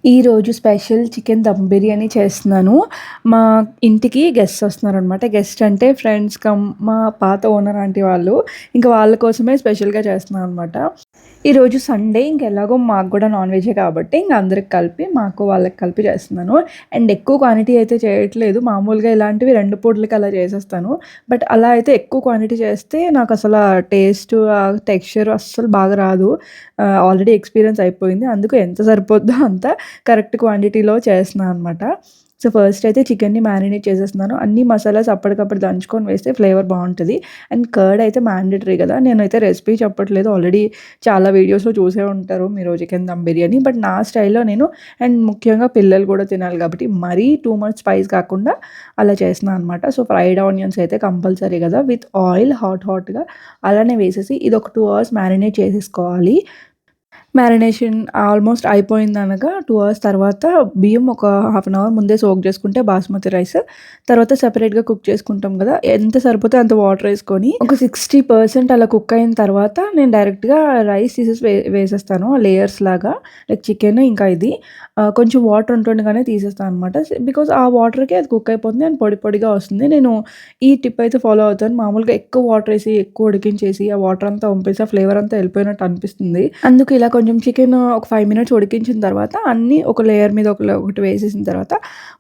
ఈరోజు special chicken dum biryani చేస్తున్నాను. మా ఇంటికి గెస్ట్స్ వస్తున్నారనమాట. గెస్ట్ అంటే ఫ్రెండ్స్ కమ్ మా పాత ఓనర్ ఆంటీ వాళ్ళు. ఇంక వాళ్ళ కోసమే స్పెషల్‌గా చేస్తున్నాను అనమాట. ఈరోజు సండే ఎలాగో మాకు కూడా నాన్ వెజ్జే కాబట్టి ఇంక అందరికి కలిపి మాకు వాళ్ళకి కలిపి చేస్తున్నాను. అండ్ ఎక్కువ క్వాంటిటీ అయితే చేయట్లేదు. మామూలుగా ఇలాంటివి 2 పూటలకి అలా చేసేస్తాను. బట్ అలా అయితే ఎక్కువ క్వాంటిటీ చేస్తే నాకసల టేస్ట్, టెక్స్చర్ అస్సలు బాగా రాదు. ఆల్రెడీ ఎక్స్‌పీరియన్స్ అయిపోయింది. అందుకు ఎంత సరిపోద్దో అంత కరెక్ట్ క్వాంటిటీలో చేస్తున్నా అనమాట. సో, ఫస్ట్ అయితే చికెన్‌ని మ్యారినేట్ చేసేస్తున్నాను. అన్ని మసాలాస్ అప్పటికప్పుడు దంచుకొని వేస్తే ఫ్లేవర్ బావుంటది. అండ్ కర్డ్ అయితే మ్యాండేటరీ కదా! నేనైతే రెసిపీ చెప్పట్లేదు. ఆల్రెడీ చాలా వీడియోస్‌లో చూసే ఉంటారు మీరు చికెన్ దమ్ బిర్యానీ. బట్ నా స్టైల్‌లో నేను అండ్ ముఖ్యంగా పిల్లలు కూడా తినాలి కాబట్టి మరీ టూ మచ్ స్పైస్ కాకుండా అలా చేస్తున్నాను అనమాట. సో, ఫ్రైడ్ ఆనియన్స్ అయితే కంపల్సరీ కదా! విత్ ఆయిల్ హాట్‌గా అలానే వేసేసి ఇదొక 2 అవర్స్ మ్యారినేట్ చేసేసుకోవాలి. మ్యారినేషన్ ఆల్మోస్ట్ అయిపోయిందనగా 2 అవర్స్ తర్వాత బియ్యం ఒక హాఫ్ అన్ అవర్ ముందే సోక్ చేసుకుంటే బాస్మతి రైస్. తర్వాత సెపరేట్‌గా కుక్ చేసుకుంటాం గదా! ఎంత సరిపోతే అంత వాటరేసుకొని ఒక 60% అలా కుక్ అయిన తర్వాత నేను డైరెక్ట్‌గా రైస్ తీసేసి వేసేస్తాను లేయర్స్ లాగా. లైక్ చికెన్ ఇంకా ఇది. కొంచెం వాటర్ ఉంటుండగానే తీసేస్తాను అనమాట. బికాజ్ ఆ వాటర్‌కే అది కుక్ అయిపోతుంది అండ్ పొడి పొడిగా వస్తుంది. నేను ఈ టిప్ అయితే ఫాలో అవుతాను. మామూలుగా ఎక్కువ వాటరేసి, ఎక్కువ ఉడికించేసి, ఆ వాటర్ అంతా వంపేసి, ఆ ఫ్లేవర్ అంతా వెళ్ళిపోయినట్టు అనిపిస్తుంది. అందుకు ఇలా కొంచెం చికెన్ ఒక 5 మినిట్స్ ఉడికించిన తర్వాత అన్నీ ఒక లేయర్ మీద ఒకటి వేసేసిన తర్వాత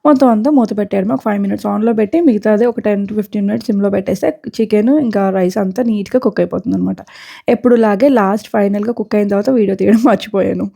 మొత్తం అంతా మూత పెట్టేయడమే. ఒక 5 మినిట్స్ ఆన్‌లో పెట్టి మిగతాది ఒక 10-15 మినిట్స్ సిమ్‌లో పెట్టేస్తే చికెన్ ఇంకా రైస్ అంతా నీట్‌గా కుక్ అయిపోతుందనమాట. ఎప్పుడులాగే లాస్ట్ ఫైనల్‌గా కుక్ అయిన తర్వాత వీడియో తీయడం మర్చిపోయాను.